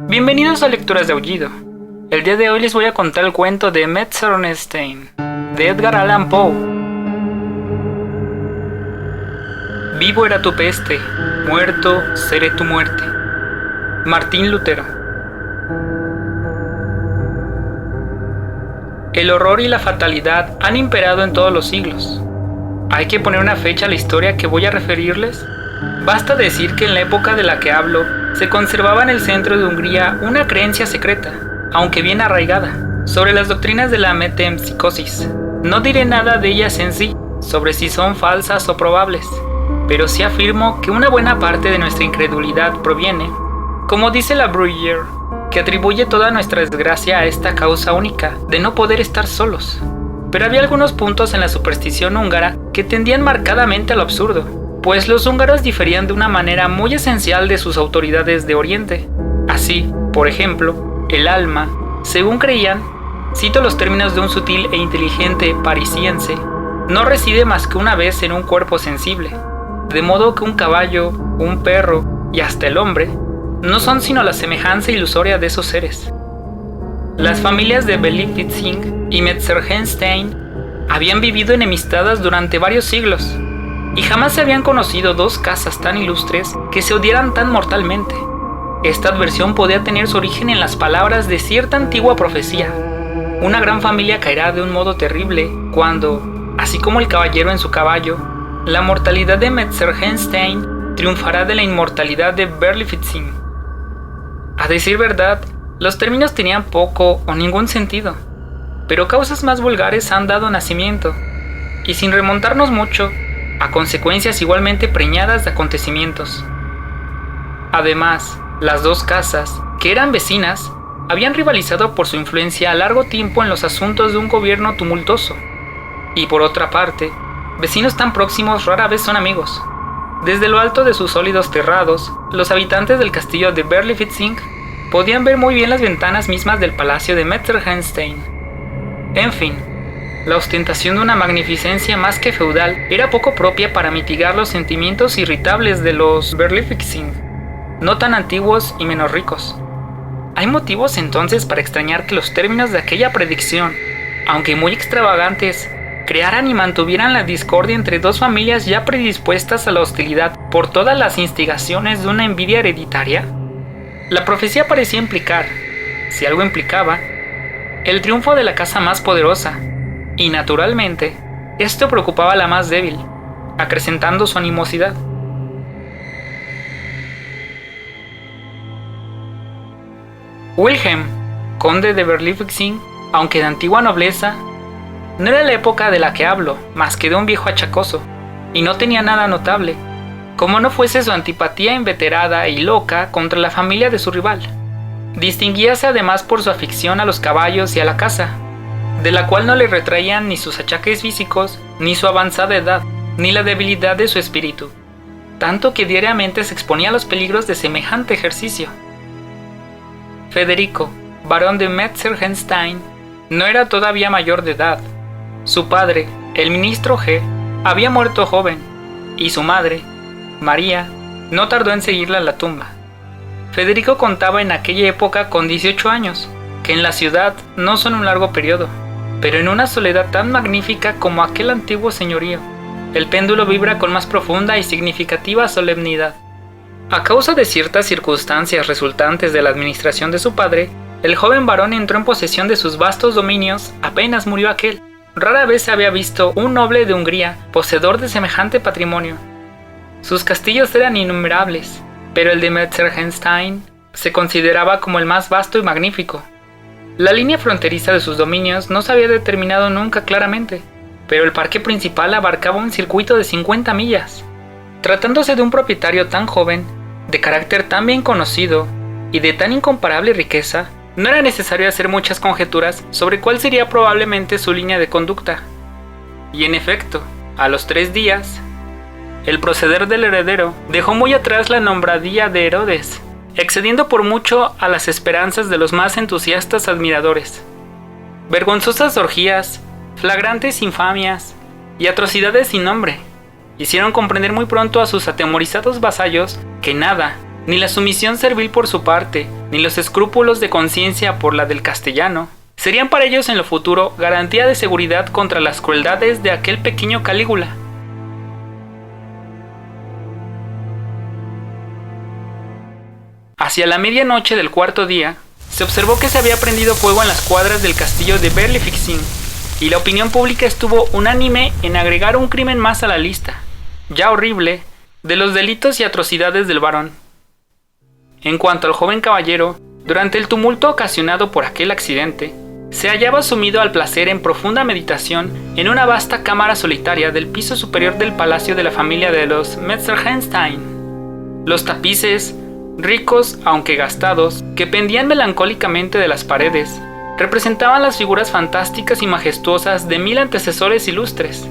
Bienvenidos a Lecturas de Aullido. El día de hoy les voy a contar el cuento de Metzengerstein, de Edgar Allan Poe. Vivo era tu peste, muerto seré tu muerte. Martín Lutero. El horror y la fatalidad han imperado en todos los siglos. ¿Hay que poner una fecha a la historia que voy a referirles? Basta decir que en la época de la que hablo, se conservaba en el centro de Hungría una creencia secreta, aunque bien arraigada, sobre las doctrinas de la metempsicosis. No diré nada de ellas en sí, sobre si son falsas o probables, pero sí afirmo que una buena parte de nuestra incredulidad proviene, como dice la Breuer, que atribuye toda nuestra desgracia a esta causa única de no poder estar solos. Pero había algunos puntos en la superstición húngara que tendían marcadamente a lo absurdo, pues los húngaros diferían de una manera muy esencial de sus autoridades de Oriente. Así, por ejemplo, el alma, según creían, cito los términos de un sutil e inteligente parisiense, no reside más que una vez en un cuerpo sensible, de modo que un caballo, un perro y hasta el hombre no son sino la semejanza ilusoria de esos seres. Las familias de Berlifitzing y Metzengerstein habían vivido enemistadas durante varios siglos, y jamás se habían conocido dos casas tan ilustres que se odiaran tan mortalmente. Esta adversión podía tener su origen en las palabras de cierta antigua profecía. Una gran familia caerá de un modo terrible cuando, así como el caballero en su caballo, la mortalidad de Metzengerstein triunfará de la inmortalidad de Berlifitzing. A decir verdad, los términos tenían poco o ningún sentido, pero causas más vulgares han dado nacimiento, y sin remontarnos mucho, a consecuencias igualmente preñadas de acontecimientos. Además, las dos casas, que eran vecinas, habían rivalizado por su influencia a largo tiempo en los asuntos de un gobierno tumultuoso, y por otra parte, vecinos tan próximos rara vez son amigos. Desde lo alto de sus sólidos terrados, los habitantes del castillo de Berlifitzing podían ver muy bien las ventanas mismas del palacio de Metzengerstein. En fin, la ostentación de una magnificencia más que feudal era poco propia para mitigar los sentimientos irritables de los Berlifitzing, no tan antiguos y menos ricos. Hay motivos entonces para extrañar que los términos de aquella predicción, aunque muy extravagantes, crearan y mantuvieran la discordia entre dos familias ya predispuestas a la hostilidad por todas las instigaciones de una envidia hereditaria. La profecía parecía implicar, si algo implicaba, el triunfo de la casa más poderosa, y naturalmente, esto preocupaba a la más débil, acrecentando su animosidad. Wilhelm, conde de Berlifitzing, aunque de antigua nobleza, no era la época de la que hablo, más que de un viejo achacoso, y no tenía nada notable, como no fuese su antipatía inveterada y loca contra la familia de su rival. Distinguíase además por su afición a los caballos y a la caza, de la cual no le retraían ni sus achaques físicos, ni su avanzada edad, ni la debilidad de su espíritu, tanto que diariamente se exponía a los peligros de semejante ejercicio. Federico, barón de Metzengerstein, no era todavía mayor de edad. Su padre, el ministro G., había muerto joven, y su madre, María, no tardó en seguirla a la tumba. Federico contaba en aquella época con 18 años, que en la ciudad no son un largo periodo, pero en una soledad tan magnífica como aquel antiguo señorío, el péndulo vibra con más profunda y significativa solemnidad. A causa de ciertas circunstancias resultantes de la administración de su padre, el joven varón entró en posesión de sus vastos dominios apenas murió aquel. Rara vez se había visto un noble de Hungría poseedor de semejante patrimonio. Sus castillos eran innumerables, pero el de Metzengerstein se consideraba como el más vasto y magnífico. La línea fronteriza de sus dominios no se había determinado nunca claramente, pero el parque principal abarcaba un circuito de 50 millas. Tratándose de un propietario tan joven, de carácter tan bien conocido y de tan incomparable riqueza, no era necesario hacer muchas conjeturas sobre cuál sería probablemente su línea de conducta. Y en efecto, a los 3 días, el proceder del heredero dejó muy atrás la nombradía de Herodes, excediendo por mucho a las esperanzas de los más entusiastas admiradores. Vergonzosas orgías, flagrantes infamias y atrocidades sin nombre hicieron comprender muy pronto a sus atemorizados vasallos que nada, Ni la sumisión servil por su parte, ni los escrúpulos de conciencia por la del castellano, serían para ellos en lo futuro garantía de seguridad contra las crueldades de aquel pequeño Calígula. Hacia la medianoche del cuarto día, se observó que se había prendido fuego en las cuadras del castillo de Berlifitzing, y la opinión pública estuvo unánime en agregar un crimen más a la lista, ya horrible, de los delitos y atrocidades del varón. En cuanto al joven caballero, durante el tumulto ocasionado por aquel accidente, se hallaba sumido al placer en profunda meditación en una vasta cámara solitaria del piso superior del palacio de la familia de los Metzengerstein. Los tapices, ricos aunque gastados, que pendían melancólicamente de las paredes, representaban las figuras fantásticas y majestuosas de 1000 antecesores ilustres.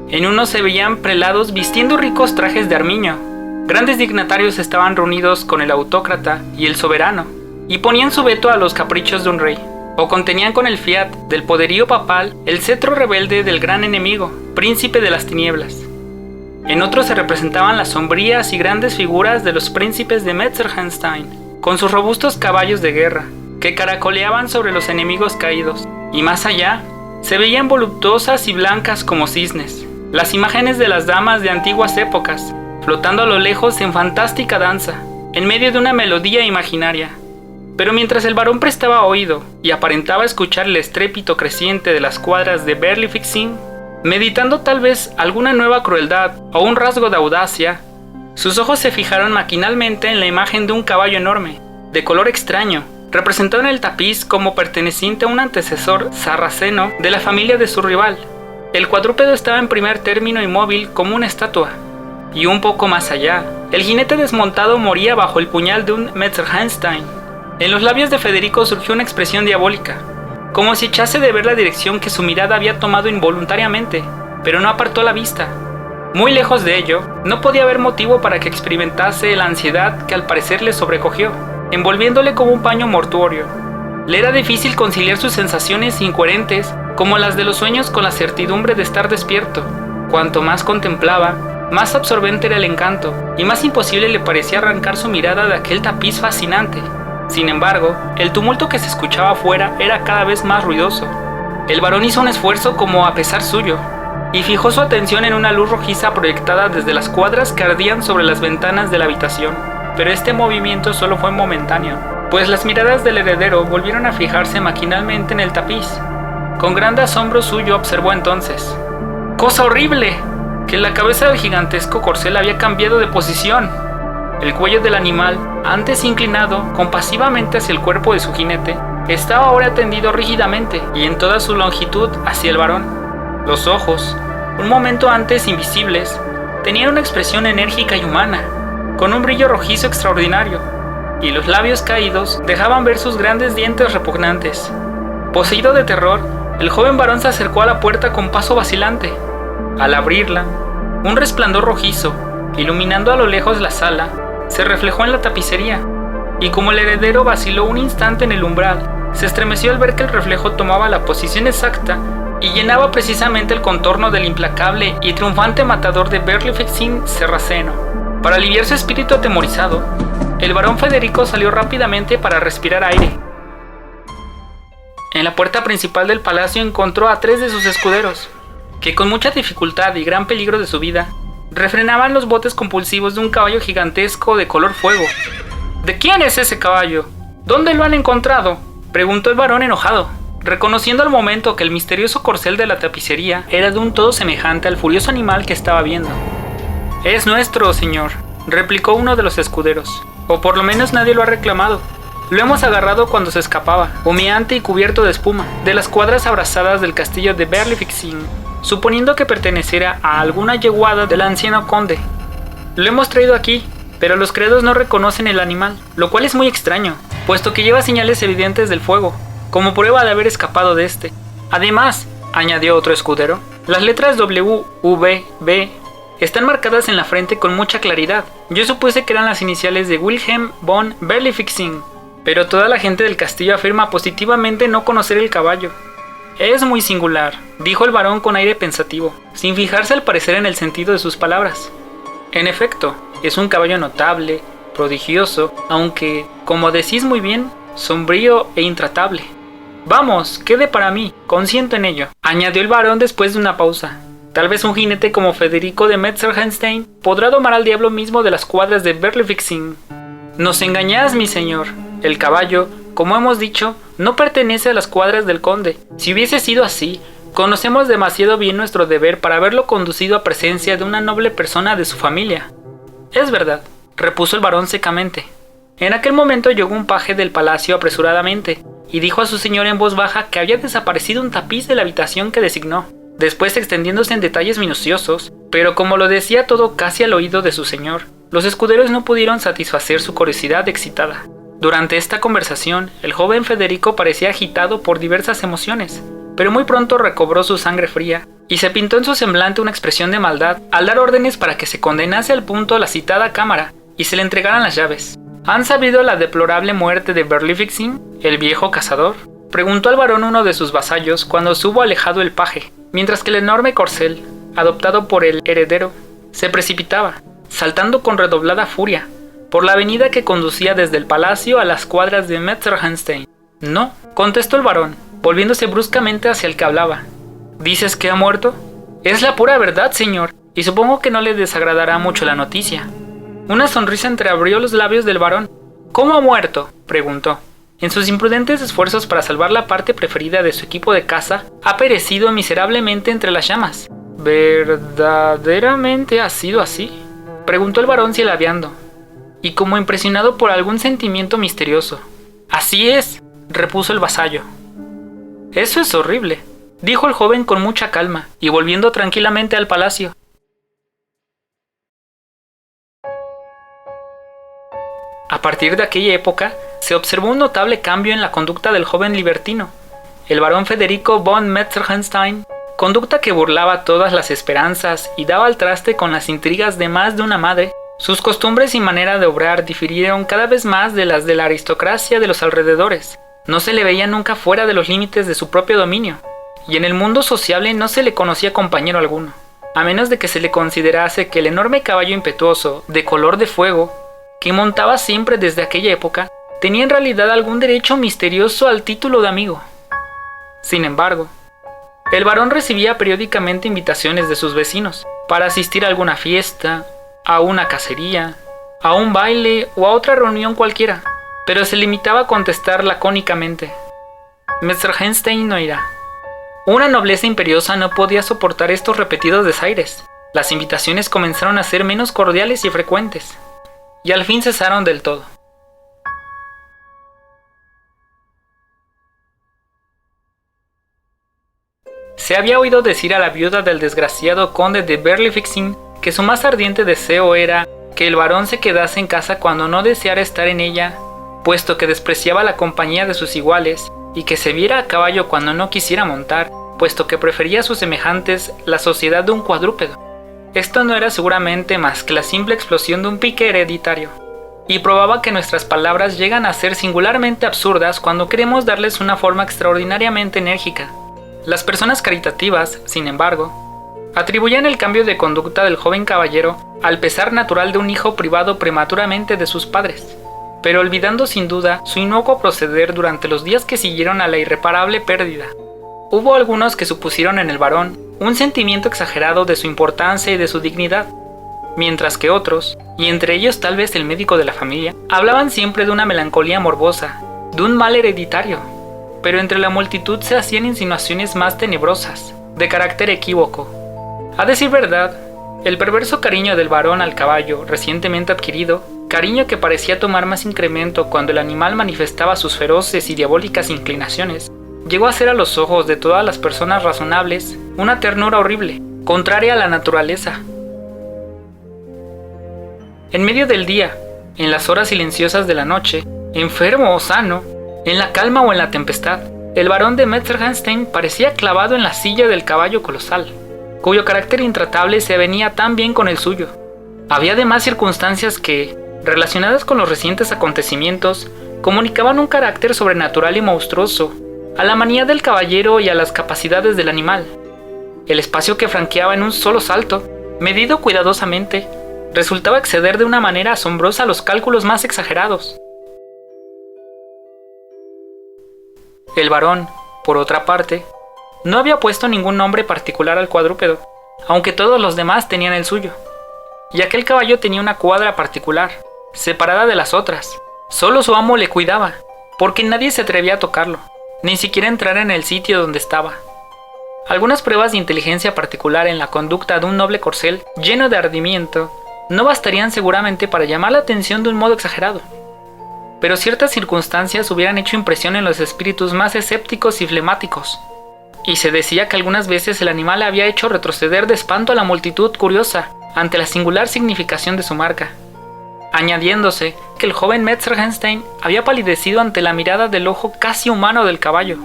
En uno se veían prelados vistiendo ricos trajes de armiño. Grandes dignatarios estaban reunidos con el autócrata y el soberano, y ponían su veto a los caprichos de un rey, o contenían con el fiat del poderío papal el cetro rebelde del gran enemigo, príncipe de las tinieblas. En otros se representaban las sombrías y grandes figuras de los príncipes de Metzengerstein, con sus robustos caballos de guerra, que caracoleaban sobre los enemigos caídos, y más allá, se veían voluptuosas y blancas como cisnes, las imágenes de las damas de antiguas épocas, flotando a lo lejos en fantástica danza, en medio de una melodía imaginaria. Pero mientras el varón prestaba oído y aparentaba escuchar el estrépito creciente de las cuadras de Berlifitzing, meditando tal vez alguna nueva crueldad o un rasgo de audacia, sus ojos se fijaron maquinalmente en la imagen de un caballo enorme, de color extraño, representado en el tapiz como perteneciente a un antecesor sarraceno de la familia de su rival. El cuadrúpedo estaba en primer término inmóvil como una estatua, y un poco más allá, el jinete desmontado moría bajo el puñal de un Metzengerstein. En los labios de Federico surgió una expresión diabólica, como si echase de ver la dirección que su mirada había tomado involuntariamente, pero no apartó la vista. Muy lejos de ello, no podía haber motivo para que experimentase la ansiedad que al parecer le sobrecogió, envolviéndole como un paño mortuorio. Le era difícil conciliar sus sensaciones incoherentes como las de los sueños con la certidumbre de estar despierto. Cuanto más contemplaba, más absorbente era el encanto, y más imposible le parecía arrancar su mirada de aquel tapiz fascinante. Sin embargo, el tumulto que se escuchaba afuera era cada vez más ruidoso. El varón hizo un esfuerzo como a pesar suyo, y fijó su atención en una luz rojiza proyectada desde las cuadras que ardían sobre las ventanas de la habitación. Pero este movimiento solo fue momentáneo, pues las miradas del heredero volvieron a fijarse maquinalmente en el tapiz. Con grande asombro suyo observó entonces, ¡cosa horrible!, que la cabeza del gigantesco corcel había cambiado de posición. El cuello del animal, antes inclinado compasivamente hacia el cuerpo de su jinete, estaba ahora tendido rígidamente y en toda su longitud hacia el varón. Los ojos, un momento antes invisibles, tenían una expresión enérgica y humana, con un brillo rojizo extraordinario, y los labios caídos dejaban ver sus grandes dientes repugnantes. Poseído de terror, el joven varón se acercó a la puerta con paso vacilante. Al abrirla, un resplandor rojizo, iluminando a lo lejos la sala, se reflejó en la tapicería, y como el heredero vaciló un instante en el umbral, se estremeció al ver que el reflejo tomaba la posición exacta y llenaba precisamente el contorno del implacable y triunfante matador de Berlifitzing sarraceno. Para aliviar su espíritu atemorizado, el barón Federico salió rápidamente para respirar aire. En la puerta principal del palacio encontró a 3 de sus escuderos, que con mucha dificultad y gran peligro de su vida, refrenaban los botes compulsivos de un caballo gigantesco de color fuego. ¿De quién es ese caballo? ¿Dónde lo han encontrado?, preguntó el varón enojado, reconociendo al momento que el misterioso corcel de la tapicería era de un todo semejante al furioso animal que estaba viendo. «Es nuestro, señor», replicó uno de los escuderos, «o por lo menos nadie lo ha reclamado. Lo hemos agarrado cuando se escapaba, humeante y cubierto de espuma, de las cuadras abrasadas del castillo de Berlifitzing, suponiendo que perteneciera a alguna yeguada del anciano conde. Lo hemos traído aquí, pero los criados no reconocen el animal, lo cual es muy extraño, puesto que lleva señales evidentes del fuego, como prueba de haber escapado de este. Además», añadió otro escudero, «las letras W, V, B están marcadas en la frente con mucha claridad. Yo supuse que eran las iniciales de Wilhelm von Berlifitzing, pero toda la gente del castillo afirma positivamente no conocer el caballo». «Es muy singular», dijo el varón con aire pensativo, sin fijarse al parecer en el sentido de sus palabras. «En efecto, es un caballo notable, prodigioso, aunque, como decís muy bien, sombrío e intratable. Vamos, quede para mí, consiento en ello, añadió el barón después de una pausa. Tal vez un jinete como Federico de Metzgerstein podrá domar al diablo mismo de las cuadras de Berlifitzing. Nos engañás, mi señor. El caballo, como hemos dicho, no pertenece a las cuadras del conde. Si hubiese sido así, conocemos demasiado bien nuestro deber para haberlo conducido a presencia de una noble persona de su familia. Es verdad, repuso el barón secamente. En aquel momento llegó un paje del palacio apresuradamente y dijo a su señor en voz baja que había desaparecido un tapiz de la habitación que designó. Después extendiéndose en detalles minuciosos, pero como lo decía todo casi al oído de su señor, los escuderos no pudieron satisfacer su curiosidad excitada. Durante esta conversación, el joven Federico parecía agitado por diversas emociones, pero muy pronto recobró su sangre fría y se pintó en su semblante una expresión de maldad al dar órdenes para que se condenase al punto la citada cámara y se le entregaran las llaves. ¿Han sabido la deplorable muerte de Berlifitzing, el viejo cazador?, preguntó al barón uno de sus vasallos cuando se hubo alejado el paje, mientras que el enorme corcel, adoptado por el heredero, se precipitaba, saltando con redoblada furia, por la avenida que conducía desde el palacio a las cuadras de Metzgerstein. No, contestó el barón, volviéndose bruscamente hacia el que hablaba. ¿Dices que ha muerto? Es la pura verdad, señor, y supongo que no le desagradará mucho la noticia. Una sonrisa entreabrió los labios del barón. ¿Cómo ha muerto?, preguntó. En sus imprudentes esfuerzos para salvar la parte preferida de su equipo de caza, ha perecido miserablemente entre las llamas. ¿Verdaderamente ha sido así?, preguntó el barón silabeando, y como impresionado por algún sentimiento misterioso. Así es, repuso el vasallo. Eso es horrible, dijo el joven con mucha calma, y volviendo tranquilamente al palacio. A partir de aquella época, se observó un notable cambio en la conducta del joven libertino, el barón Federico von Metzgerstein, conducta que burlaba todas las esperanzas y daba al traste con las intrigas de más de una madre. Sus costumbres y manera de obrar difirieron cada vez más de las de la aristocracia de los alrededores. No se le veía nunca fuera de los límites de su propio dominio, y en el mundo sociable no se le conocía compañero alguno, a menos de que se le considerase que el enorme caballo impetuoso, de color de fuego, que montaba siempre desde aquella época, tenía en realidad algún derecho misterioso al título de amigo. Sin embargo, el barón recibía periódicamente invitaciones de sus vecinos para asistir a alguna fiesta, a una cacería, a un baile o a otra reunión cualquiera, pero se limitaba a contestar lacónicamente: Metzgerstein no irá. Una nobleza imperiosa no podía soportar estos repetidos desaires. Las invitaciones comenzaron a ser menos cordiales y frecuentes, y al fin cesaron del todo. Se había oído decir a la viuda del desgraciado conde de Berlifitzing que su más ardiente deseo era que el varón se quedase en casa cuando no deseara estar en ella, puesto que despreciaba la compañía de sus iguales, y que se viera a caballo cuando no quisiera montar, puesto que prefería a sus semejantes la sociedad de un cuadrúpedo. Esto no era seguramente más que la simple explosión de un pique hereditario, y probaba que nuestras palabras llegan a ser singularmente absurdas cuando queremos darles una forma extraordinariamente enérgica. Las personas caritativas, sin embargo, atribuían el cambio de conducta del joven caballero al pesar natural de un hijo privado prematuramente de sus padres, pero olvidando sin duda su inocuo proceder durante los días que siguieron a la irreparable pérdida. Hubo algunos que supusieron en el varón un sentimiento exagerado de su importancia y de su dignidad, mientras que otros, y entre ellos tal vez el médico de la familia, hablaban siempre de una melancolía morbosa, de un mal hereditario, pero entre la multitud se hacían insinuaciones más tenebrosas, de carácter equívoco. A decir verdad, el perverso cariño del varón al caballo recientemente adquirido, cariño que parecía tomar más incremento cuando el animal manifestaba sus feroces y diabólicas inclinaciones, llegó a ser a los ojos de todas las personas razonables una ternura horrible, contraria a la naturaleza. En medio del día, en las horas silenciosas de la noche, enfermo o sano, en la calma o en la tempestad, el barón de Metzgerstein parecía clavado en la silla del caballo colosal, cuyo carácter intratable se avenía tan bien con el suyo. Había además circunstancias que, relacionadas con los recientes acontecimientos, comunicaban un carácter sobrenatural y monstruoso a la manía del caballero y a las capacidades del animal. El espacio que franqueaba en un solo salto, medido cuidadosamente, resultaba exceder de una manera asombrosa los cálculos más exagerados. El varón, por otra parte, no había puesto ningún nombre particular al cuadrúpedo, aunque todos los demás tenían el suyo. Y aquel caballo tenía una cuadra particular, separada de las otras. Solo su amo le cuidaba, porque nadie se atrevía a tocarlo, ni siquiera entrar en el sitio donde estaba. Algunas pruebas de inteligencia particular en la conducta de un noble corcel lleno de ardimiento no bastarían seguramente para llamar la atención de un modo exagerado, pero ciertas circunstancias hubieran hecho impresión en los espíritus más escépticos y flemáticos, y se decía que algunas veces el animal había hecho retroceder de espanto a la multitud curiosa ante la singular significación de su marca, añadiéndose que el joven Metzgerstein había palidecido ante la mirada del ojo casi humano del caballo.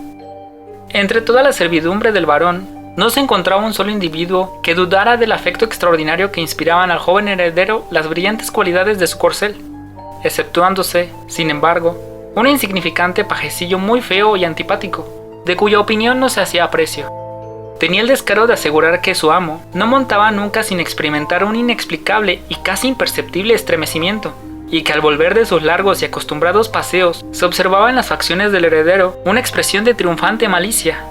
Entre toda la servidumbre del varón, no se encontraba un solo individuo que dudara del afecto extraordinario que inspiraban al joven heredero las brillantes cualidades de su corcel, exceptuándose, sin embargo, un insignificante pajecillo muy feo y antipático, de cuya opinión no se hacía aprecio. Tenía el descaro de asegurar que su amo no montaba nunca sin experimentar un inexplicable y casi imperceptible estremecimiento, y que al volver de sus largos y acostumbrados paseos se observaba en las facciones del heredero una expresión de triunfante malicia.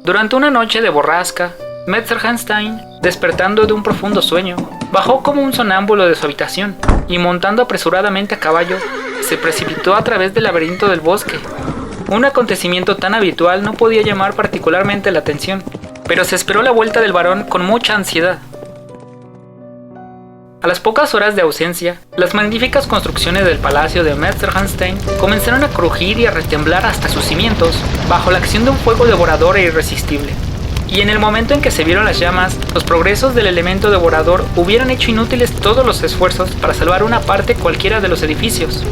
Durante una noche de borrasca, Metzgerstein, despertando de un profundo sueño, bajó como un sonámbulo de su habitación y, montando apresuradamente a caballo, se precipitó a través del laberinto del bosque. Un acontecimiento tan habitual no podía llamar particularmente la atención, pero se esperó la vuelta del varón con mucha ansiedad. A las pocas horas de ausencia, las magníficas construcciones del palacio de Metzgerstein comenzaron a crujir y a retemblar hasta sus cimientos, bajo la acción de un fuego devorador e irresistible. Y en el momento en que se vieron las llamas, los progresos del elemento devorador hubieran hecho inútiles todos los esfuerzos para salvar una parte cualquiera de los edificios.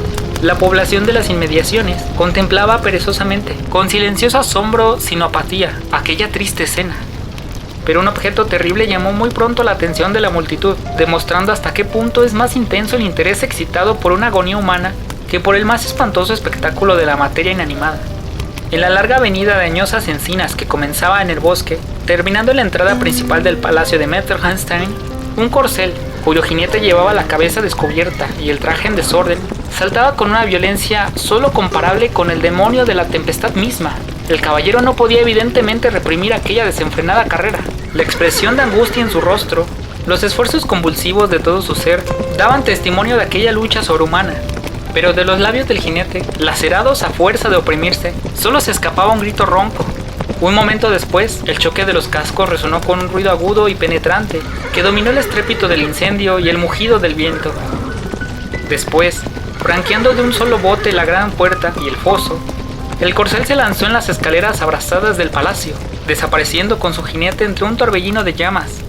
La población de las inmediaciones contemplaba perezosamente, con silencioso asombro sino apatía, aquella triste escena. Pero un objeto terrible llamó muy pronto la atención de la multitud, demostrando hasta qué punto es más intenso el interés excitado por una agonía humana que por el más espantoso espectáculo de la materia inanimada. En la larga avenida de añosas encinas que comenzaba en el bosque, terminando en la entrada principal del palacio de Metzgerstein, un corcel, cuyo jinete llevaba la cabeza descubierta y el traje en desorden, saltaba con una violencia solo comparable con el demonio de la tempestad misma. El caballero no podía evidentemente reprimir aquella desenfrenada carrera. La expresión de angustia en su rostro, los esfuerzos convulsivos de todo su ser, daban testimonio de aquella lucha sobrehumana. Pero de los labios del jinete, lacerados a fuerza de oprimirse, solo se escapaba un grito ronco. Un momento después, el choque de los cascos resonó con un ruido agudo y penetrante que dominó el estrépito del incendio y el mugido del viento. Después, franqueando de un solo bote la gran puerta y el foso, el corcel se lanzó en las escaleras abrasadas del palacio, desapareciendo con su jinete entre un torbellino de llamas.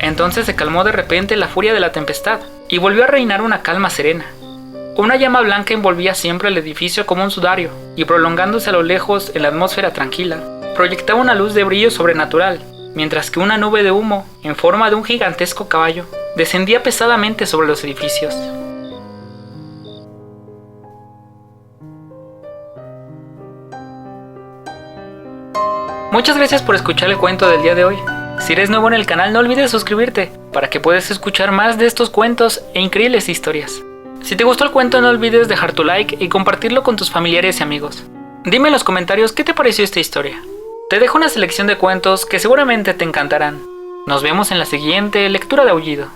Entonces se calmó de repente la furia de la tempestad y volvió a reinar una calma serena. Una llama blanca envolvía siempre el edificio como un sudario, y prolongándose a lo lejos en la atmósfera tranquila, proyectaba una luz de brillo sobrenatural, mientras que una nube de humo, en forma de un gigantesco caballo, descendía pesadamente sobre los edificios. Muchas gracias por escuchar el cuento del día de hoy. Si eres nuevo en el canal, no olvides suscribirte, para que puedas escuchar más de estos cuentos e increíbles historias. Si te gustó el cuento, no olvides dejar tu like y compartirlo con tus familiares y amigos. Dime en los comentarios qué te pareció esta historia. Te dejo una selección de cuentos que seguramente te encantarán. Nos vemos en la siguiente lectura de Aullido.